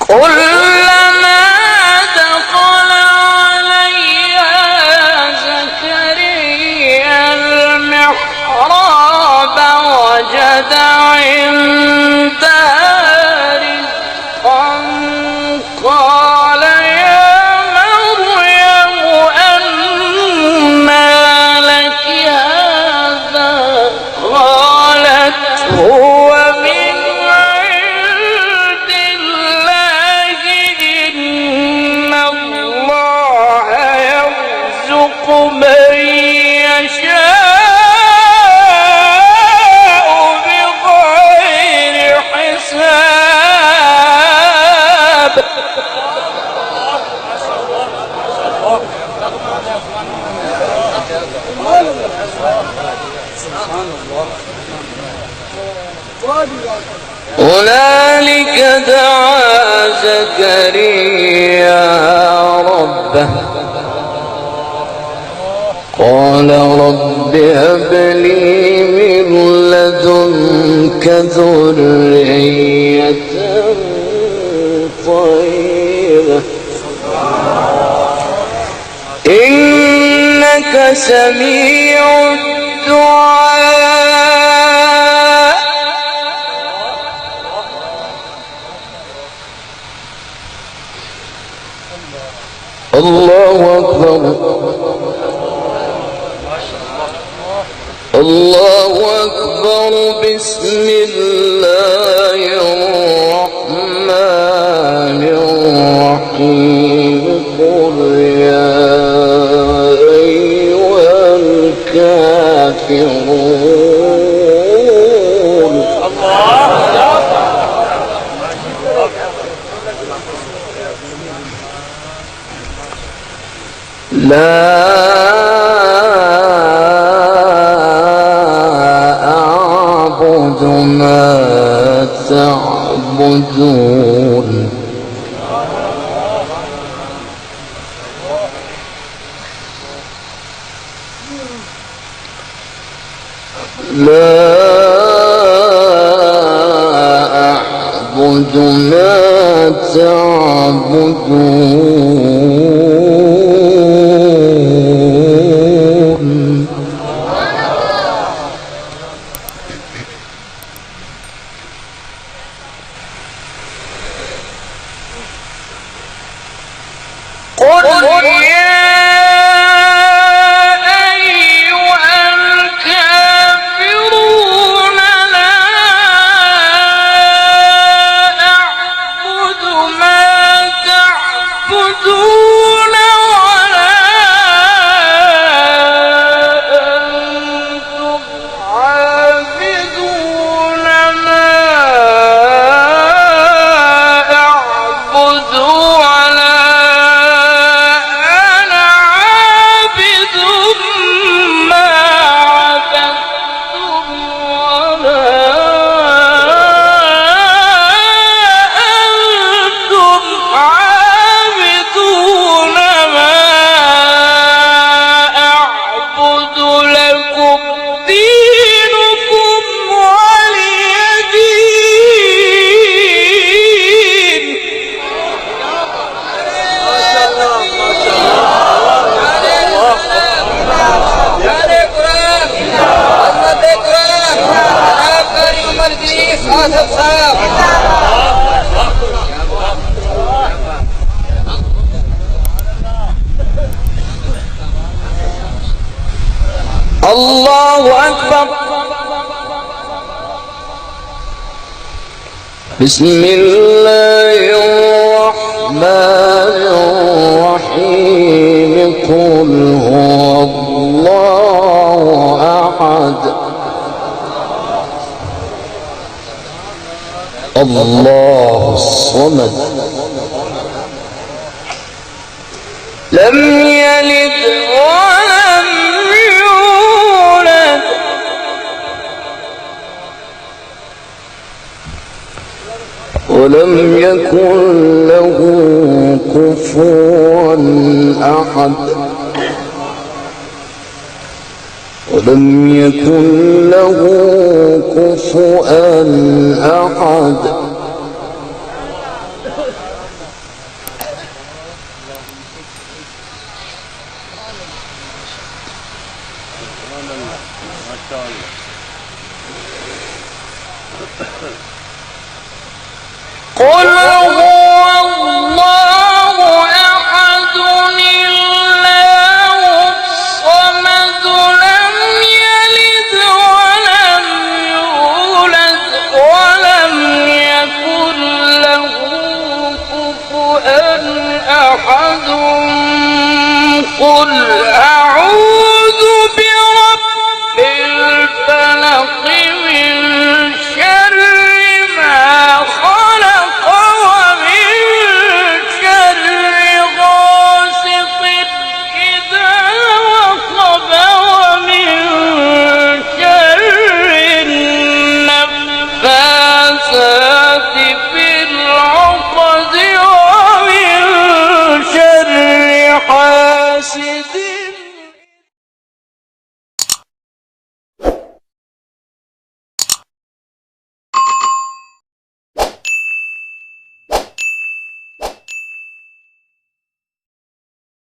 كلما دخل عليها زكريا المحراب وجد عندها رزقا قال يا مريم أنى لك هذا قالت هو من عند الله إن الله يرزق من يشاء بغير حساب. هنالك دعا زكريا ربه قال رب هب لي من لدنك ذرية طيبة إنك سميع الدعاء. الله أكبر الله أكبر. بسم الله الرحمن الرحيم. قل يا أيها الكافرون. لا أعبد ما تعبدون لا أعبد ما تعبدون. الله أكبر. بسم الله الرحمن الرحيم. قل هو الله أحد الله الصمد لم يلد ولم يولد ولم يكن له كفوا أحد ولم يكن له كفوا أحد. قل هو الله أحد الله الصمد لم يلد ولم يولد ولم يكن له كفوا أحد قل أعوذ برب الفلق من شر ما خلق ومن شر غاسق إذا وقب ومن شر النفاثات في العقد ومن شر حاسد